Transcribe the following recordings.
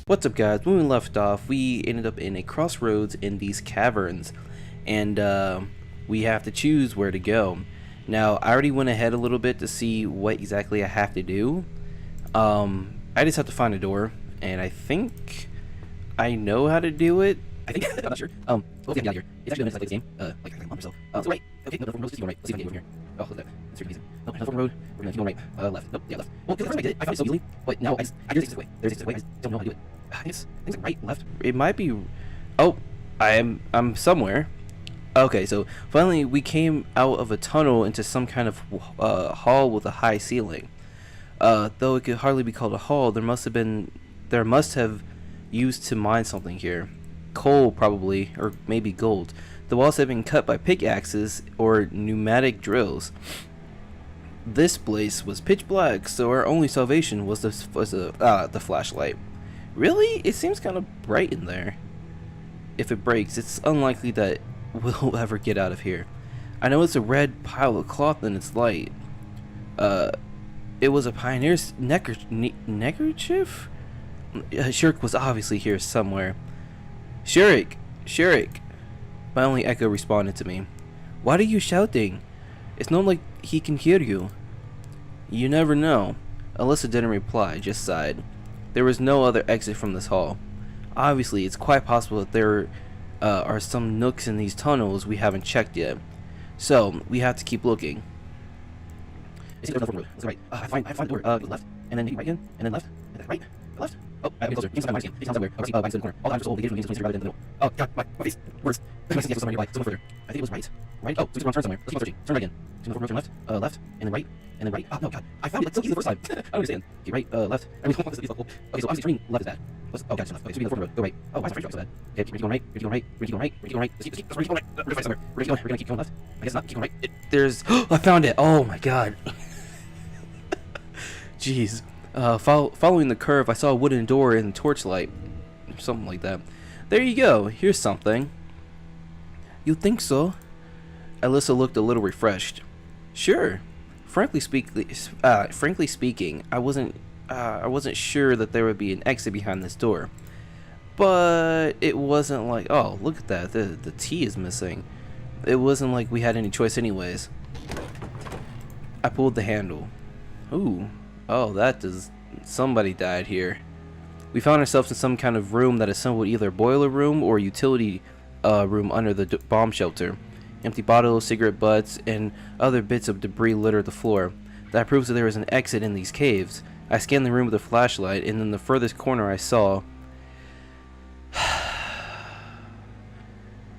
What's up, guys? When we left off, we ended up in a crossroads in these caverns, and we have to choose where to go. Now, I already went ahead a little bit to see what exactly I have to do. I just have to find a door, and I think I know how to do it. I think I'm not sure. Let's get out of here. It's actually a nice game. Like a month or so. So right. Okay, no, the road is going right. Let's see if I can get over here. Oh, look at that. It's pretty easy. No, another road. We're gonna keep going right. Left. Nope, yeah, left. Well, because the first time I did it, I found it so easily. But now I just exist away. There's exist away. I just don't know how to do it. I think it's like right, left. It might be. Oh, I'm somewhere. Okay, so finally we came out of a tunnel into some kind of hall with a high ceiling. Though it could hardly be called a hall, there must have used to mine something here. Coal probably, or maybe gold. The walls have been cut by pickaxes or pneumatic drills. This place was pitch black, so our only salvation was the flashlight. Really? It seems kind of bright in there. If it breaks, it's unlikely that we'll ever get out of here. I know it's a red pile of cloth in its light. It was a pioneer's neckerchief? Shurik was obviously here somewhere. Shurik! Shurik! My only echo responded to me. What are you shouting? It's not like he can hear you. You never know. Alyssa didn't reply, just sighed. There was no other exit from this hall. Obviously, it's quite possible that there are some nooks in these tunnels we haven't checked yet. So, we have to keep looking. There's another road. Let's go right. I find the door. Go left, and then maybe right again, and then left, and then right, left. Oh, I'm getting closer. You can see my scan. It sounds everywhere. Mine's in the corner. All the items are old. The engagement means rather than the middle. Oh, God, my face. Words. My scan somewhere nearby. Somewhere further. I think it was right. Right? Oh, so it's wrong turn somewhere. Let's keep searching. Turn right again. Turn left. Left, and then right, and then right. Oh, no, God. I found it. It's so easy the first time. I don't understand. Okay, right, left. I mean, this is so cool. Okay, so obviously turning left is bad. Oh, God, it's left. Okay, so we're in the road. Go right. Oh, why is my French so bad? Okay, we're going right. We're going right. We're going right. We're going right. Let's keep going right. We're going to find somewhere. We're going to keep going left. I guess not. Keep going right. There's. I found it. Oh, my God. Jeez. Following the curve, I saw a wooden door in the torchlight. Something like that. There you go. Here's something. You think so? Alyssa looked a little refreshed. Sure. Frankly speaking, I wasn't sure that there would be an exit behind this door. But it wasn't like, oh, look at that. The T is missing. It wasn't like we had any choice anyways. I pulled the handle. Ooh. Oh, that does. Somebody died here. We found ourselves in some kind of room that assembled either a boiler room or utility room under the bomb shelter. Empty bottles, cigarette butts, and other bits of debris littered the floor. That proves that there was an exit in these caves. I scanned the room with a flashlight, and in the furthest corner I saw.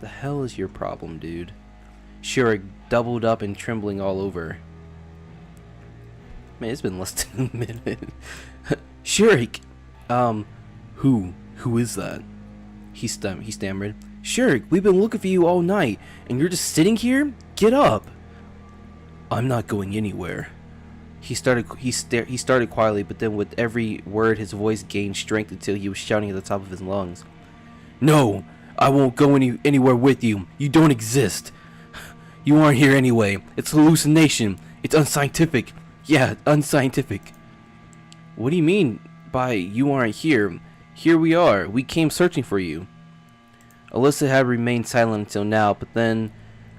The hell is your problem, dude? Shurik doubled up and trembling all over. Man, it's been less than a minute. Shurik! Who is that? He stammered. Shurik, we've been looking for you all night, and you're just sitting here? Get up! I'm not going anywhere. He started quietly, but then with every word his voice gained strength until he was shouting at the top of his lungs. No! I won't go anywhere with you. You don't exist. You aren't here anyway. It's a hallucination. It's unscientific. Yeah, unscientific. What do you mean by you aren't here? Here we are. We came searching for you. Alyssa had remained silent until now, but then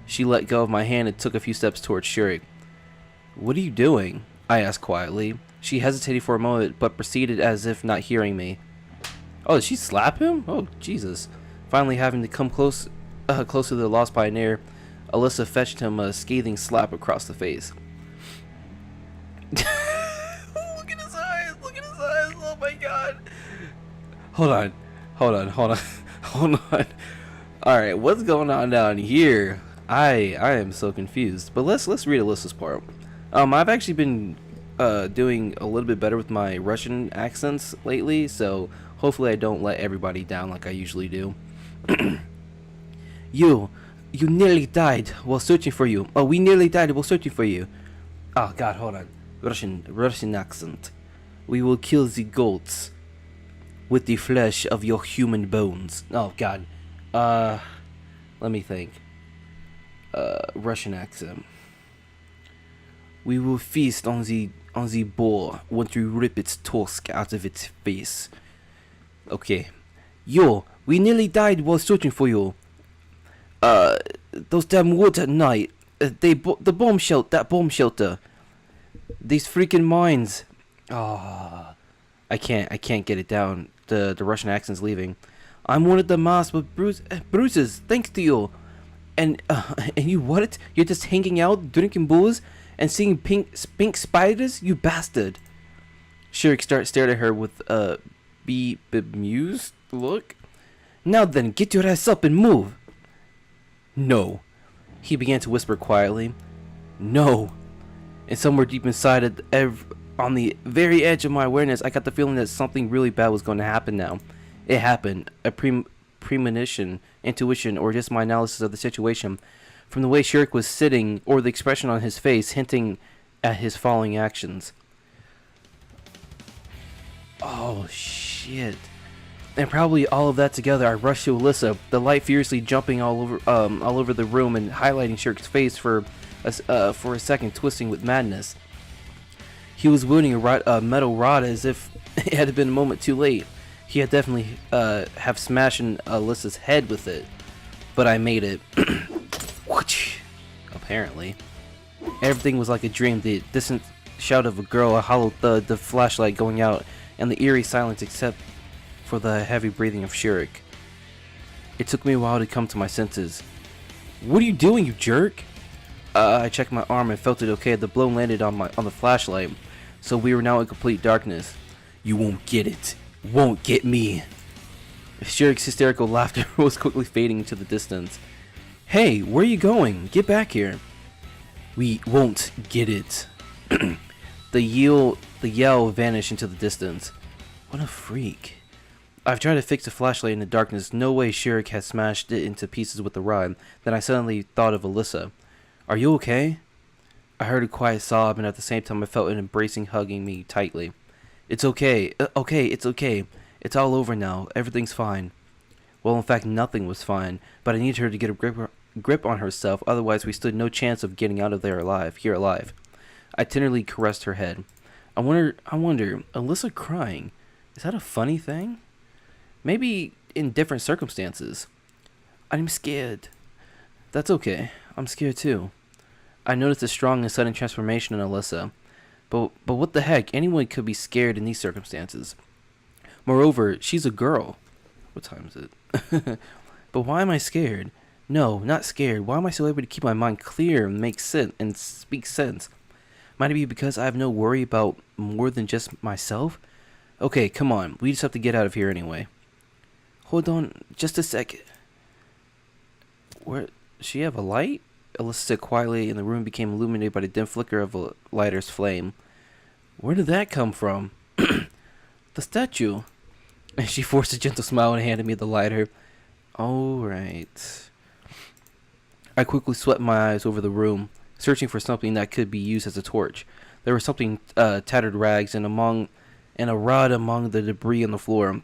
she let go of my hand and took a few steps towards Shurik. What are you doing? I asked quietly. She hesitated for a moment, but proceeded as if not hearing me. Oh, did she slap him? Oh, Jesus. Finally having to come close to the lost pioneer, Alyssa fetched him a scathing slap across the face. Look at his eyes! Look at his eyes! Oh my God! Hold on. Alright, what's going on down here? I am so confused. But let's read Alyssa's part. I've actually been doing a little bit better with my Russian accents lately, so hopefully I don't let everybody down like I usually do. You nearly died while searching for you. Oh, we nearly died while searching for you. Oh God, hold on. Russian accent. We will kill the goats with the flesh of your human bones. Oh God. Let me think. Russian accent. We will feast on the boar once we rip its tusk out of its face. Okay. Yo, we nearly died while searching for you. Uh, those damn woods at night. The bomb shelter. That bomb shelter. These freaking mines. Ah, I can't get it down. The Russian accent's leaving. I'm one of the masks with bruises. Thanks to you. And and you what? You're just hanging out, drinking booze, and seeing pink spiders? You bastard. Shurik stared at her with a bemused look. Now then, get your ass up and move. No. He began to whisper quietly. No. And somewhere deep inside, on the very edge of my awareness, I got the feeling that something really bad was going to happen now. It happened. A premonition, intuition, or just my analysis of the situation. From the way Shurik was sitting, or the expression on his face, hinting at his following actions. Oh, shit. And probably all of that together, I rushed to Alyssa, the light furiously jumping all over the room and highlighting Shurik's face for a second, twisting with madness. He was wielding a metal rod as if it had been a moment too late. He had definitely have smashed Alyssa's head with it, but I made it. Apparently, everything was like a dream. The distant shout of a girl, a hollow thud, the flashlight going out, and the eerie silence except for the heavy breathing of Shurik. It took me a while to come to my senses. What are you doing, you jerk? I checked my arm and felt it okay. The blow landed on the flashlight, so we were now in complete darkness. You won't get it. Won't get me. Shurik's hysterical laughter was quickly fading into the distance. Hey, where are you going? Get back here. We won't get it. The yell vanished into the distance. What a freak. I've tried to fix the flashlight in the darkness. No way Shurik had smashed it into pieces with the rod. Then I suddenly thought of Alyssa. Are you okay? I heard a quiet sob, and at the same time I felt an embracing hugging me tightly. It's okay. It's okay. It's all over now. Everything's fine. Well, in fact, nothing was fine, but I needed her to get a grip on herself, otherwise we stood no chance of getting out of there here alive. I tenderly caressed her head. I wonder, Alyssa crying, is that a funny thing? Maybe in different circumstances. I'm scared. That's okay. I'm scared too. I noticed a strong and sudden transformation in Alyssa. But what the heck? Anyone could be scared in these circumstances. Moreover, she's a girl. What time is it? But why am I scared? No, not scared. Why am I so able to keep my mind clear and make sense and speak sense? Might it be because I have no worry about more than just myself? Okay, come on. We just have to get out of here anyway. Hold on just a second. Where? She have a light? Alyssa said quietly, and the room became illuminated by the dim flicker of a lighter's flame. Where did that come from? The statue. And she forced a gentle smile and handed me the lighter. Alright. I quickly swept my eyes over the room, searching for something that could be used as a torch. There was something tattered rags and a rod among the debris on the floor.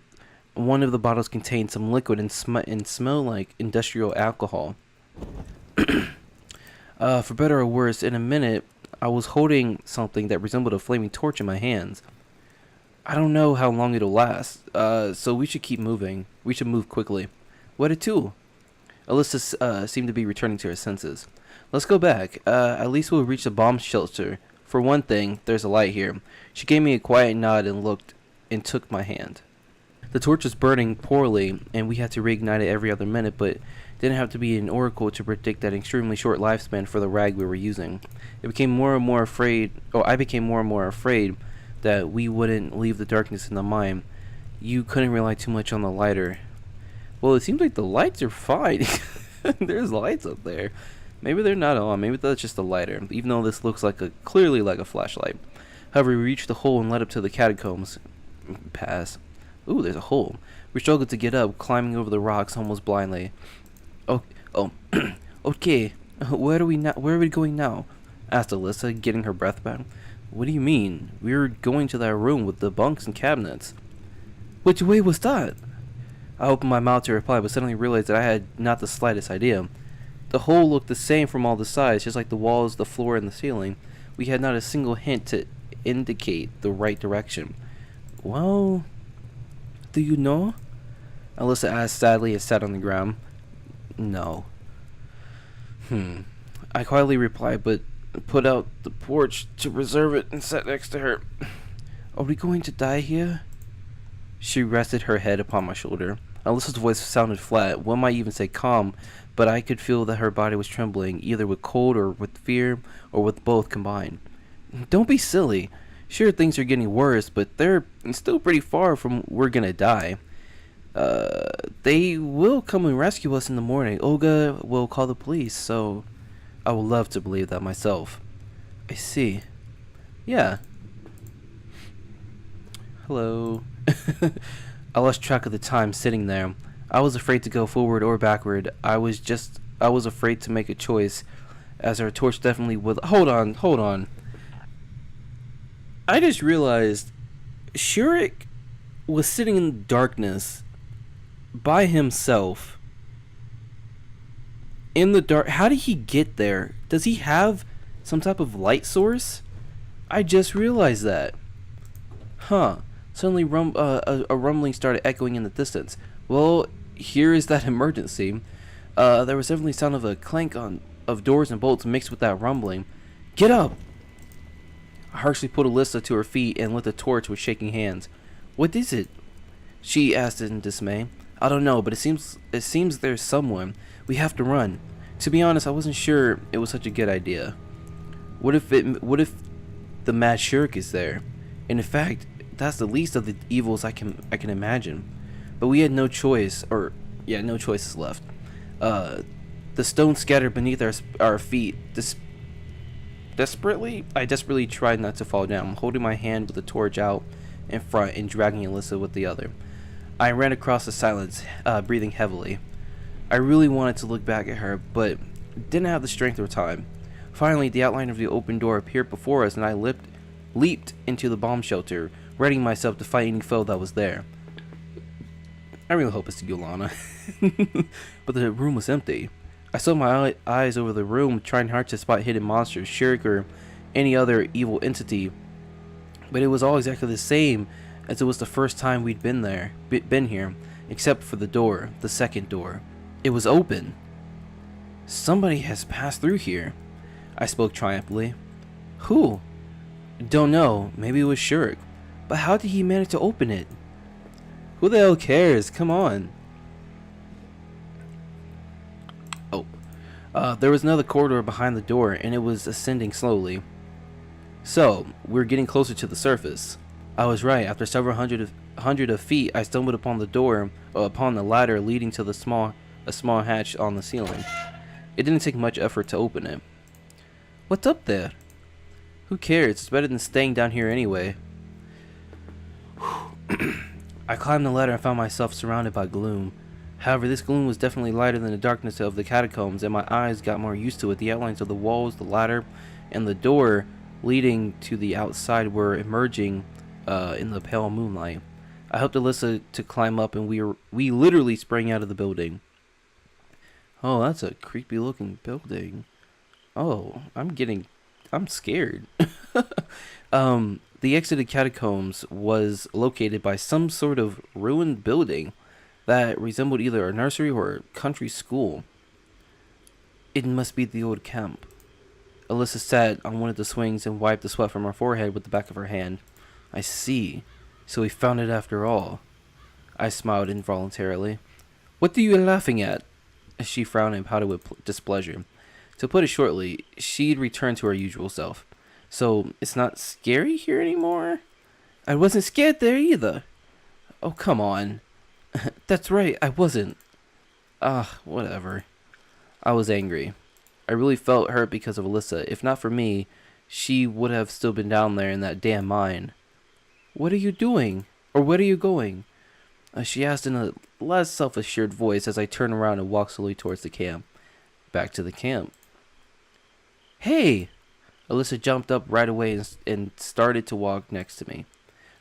One of the bottles contained some liquid and smelled like industrial alcohol. For better or worse, in a minute, I was holding something that resembled a flaming torch in my hands. I don't know how long it'll last, so we should keep moving. We should move quickly. What a tool! Alyssa seemed to be returning to her senses. Let's go back. At least we'll reach the bomb shelter. For one thing, there's a light here. She gave me a quiet nod and took my hand. The torch was burning poorly, and we had to reignite it every other minute, but didn't have to be an oracle to predict that extremely short lifespan for the rag we were using. I became more and more afraid that we wouldn't leave the darkness in the mine. You couldn't rely too much on the lighter. Well, it seems like the lights are fine. There's lights up there. Maybe they're not on. Maybe that's just a lighter, even though this looks clearly like a flashlight. However, we reached the hole and led up to the catacombs. Pass. Ooh, there's a hole. We struggled to get up, climbing over the rocks almost blindly. Okay. Where are we going now? Asked Alyssa, getting her breath back. What do you mean? We were going to that room with the bunks and cabinets. Which way was that? I opened my mouth to reply, but suddenly realized that I had not the slightest idea. The hole looked the same from all the sides, just like the walls, the floor, and the ceiling. We had not a single hint to indicate the right direction. Well, Do you know? Alyssa asked sadly and sat on the ground. No. I quietly replied, but put out the porch to preserve it and sat next to her. Are we going to die here? She rested her head upon my shoulder. Alyssa's voice sounded flat, one might even say calm, but I could feel that her body was trembling, either with cold or with fear, or with both combined. Don't be silly. Sure, things are getting worse, but they're still pretty far from we're gonna die. They will come and rescue us in the morning. Olga will call the police, so I would love to believe that myself. I see. Yeah. Hello. I lost track of the time sitting there. I was afraid to go forward or backward. I was afraid to make a choice, as our torch definitely would. Hold on. I just realized Shurik was sitting in the darkness by himself. In the dark. How did he get there? Does he have some type of light source? I just realized that. Huh. Suddenly a rumbling started echoing in the distance. Well, here is that emergency. There was definitely sound of a clank of doors and bolts mixed with that rumbling. Get up! I harshly pulled Alyssa to her feet and lit the torch with shaking hands. What is it? She asked in dismay. I don't know, but it seems there's someone. We have to run. To be honest, I wasn't sure it was such a good idea. What if the mad shurik is there? And in fact, that's the least of the evils I can imagine. But we had no choice, no choices left. The stones scattered beneath our feet. I desperately tried not to fall down, holding my hand with the torch out in front and dragging Alyssa with the other. I ran across the silence, breathing heavily. I really wanted to look back at her, but didn't have the strength or time. Finally, the outline of the open door appeared before us, and I leaped into the bomb shelter, readying myself to fight any foe that was there. I really hope it's Yolana. But the room was empty. I saw my eyes over the room, trying hard to spot hidden monsters, shurik, or any other evil entity. But it was all exactly the same as it was the first time we'd been here, except for the door, the second door. It was open. Somebody has passed through here. I spoke triumphantly. Who? Don't know. Maybe it was Shurik. But how did he manage to open it? Who the hell cares? Come on. There was another corridor behind the door, and it was ascending slowly. So, we're getting closer to the surface. I was right. After several hundred of feet, I stumbled upon the ladder leading to a small hatch on the ceiling. It didn't take much effort to open it. What's up there? Who cares? It's better than staying down here anyway. I climbed the ladder and found myself surrounded by gloom. However, this gloom was definitely lighter than the darkness of the catacombs, and my eyes got more used to it. The outlines of the walls, the ladder, and the door leading to the outside were emerging in the pale moonlight. I helped Alyssa to climb up, and we literally sprang out of the building. Oh, that's a creepy looking building. Oh, I'm scared. The exited catacombs was located by some sort of ruined building that resembled either a nursery or a country school. It must be the old camp. Alyssa sat on one of the swings and wiped the sweat from her forehead with the back of her hand. I see. So we found it after all. I smiled involuntarily. What are you laughing at? She frowned and pouted with displeasure. To put it shortly, she'd returned to her usual self. So, it's not scary here anymore? I wasn't scared there either. Oh, come on. That's right, I wasn't. Whatever. I was angry. I really felt hurt because of Alyssa. If not for me, she would have still been down there in that damn mine. What are you doing? Or where are you going? She asked in a less self-assured voice as I turned around and walked slowly towards the camp. Back to the camp. Hey! Alyssa jumped up right away and started to walk next to me.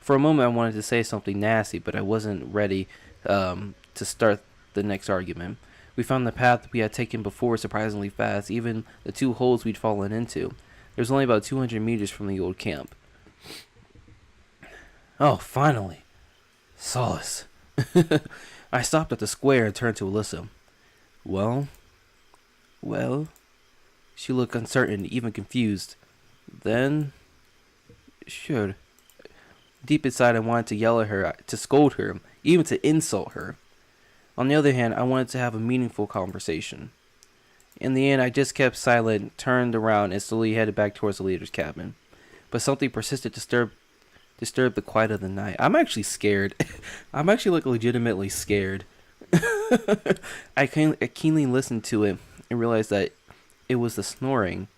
For a moment, I wanted to say something nasty, but I wasn't ready to start the next argument. We found the path we had taken before surprisingly fast, even the two holes we'd fallen into. There was only about 200 meters from the old camp. Oh, finally. Solace. I stopped at the square and turned to Alyssa. Well? Well? She looked uncertain, even confused. Then... Sure. Deep inside, I wanted to yell at her, to scold her, even to insult her. On the other hand, I wanted to have a meaningful conversation. In the end, I just kept silent, turned around, and slowly headed back towards the leader's cabin. But something persisted to disturb the quiet of the night. I'm actually scared. I'm actually like legitimately scared. I keenly listened to it and realized that it was the snoring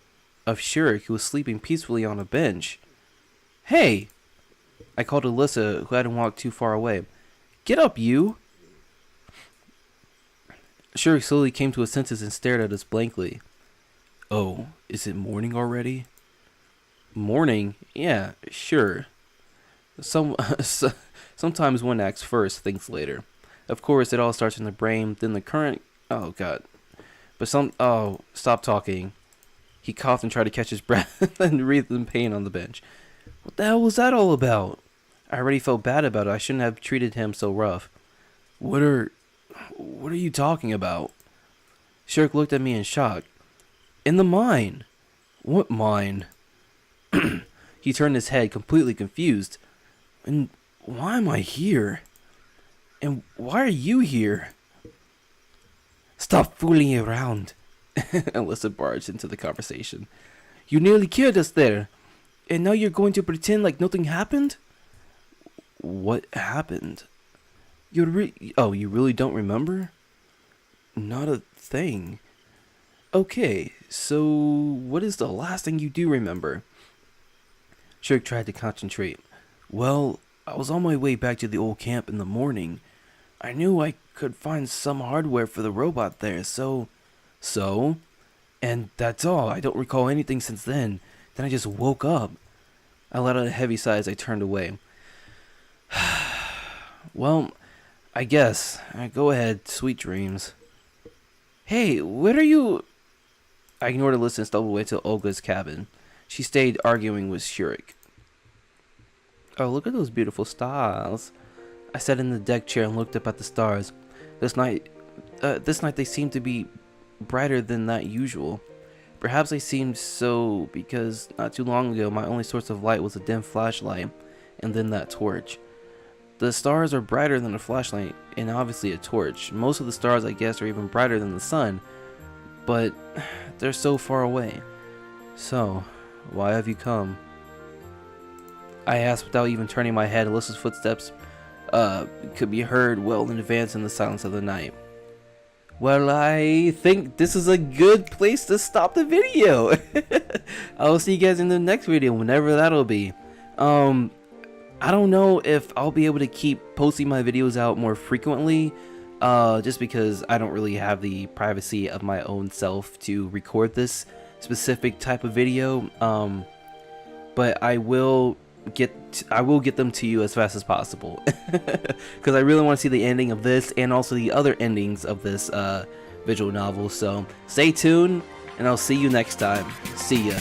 of Shurik, who was sleeping peacefully on a bench. Hey! I called Alyssa, who hadn't walked too far away. Get up, you! Shurik slowly came to his senses and stared at us blankly. Oh, is it morning already? Morning? Yeah, sure. Sometimes one acts first, thinks later. Of course, it all starts in the brain, then the current... Oh, God. Oh, stop talking. He coughed and tried to catch his breath and breathed in pain on the bench. What the hell was that all about? I already felt bad about it. I shouldn't have treated him so rough. What are you talking about? Shirk looked at me in shock. In the mine. What mine? He turned his head, completely confused. And why am I here? And why are you here? Stop fooling around. Alyssa barged into the conversation. You nearly killed us there. And now you're going to pretend like nothing happened? What happened? You really don't remember? Not a thing. Okay, so what is the last thing you do remember? Shirk tried to concentrate. Well, I was on my way back to the old camp in the morning. I knew I could find some hardware for the robot there, so? And that's all. I don't recall anything since then. Then I just woke up. I let out a heavy sigh as I turned away. Well, I guess. Go ahead, sweet dreams. Hey, where are you? I ignored Alyssa and stumbled away to Olga's cabin. She stayed arguing with Shurik. Oh, look at those beautiful stars. I sat in the deck chair and looked up at the stars. This night they seemed to be brighter than that usual. Perhaps they seemed so because not too long ago my only source of light was a dim flashlight, and then that torch. The stars are brighter than a flashlight and obviously a torch. Most of the stars, I guess, are even brighter than the sun, but they're so far away. So, why have you come? I asked without even turning my head. Alyssa's footsteps could be heard well in advance in the silence of the night. Well, I think this is a good place to stop the video. I'll see you guys in the next video, whenever that'll be. I don't know if I'll be able to keep posting my videos out more frequently, just because I don't really have the privacy of my own self to record this specific type of video. But I will get them to you as fast as possible, because I really want to see the ending of this and also the other endings of this visual novel. So stay tuned, and I'll see you next time. See ya.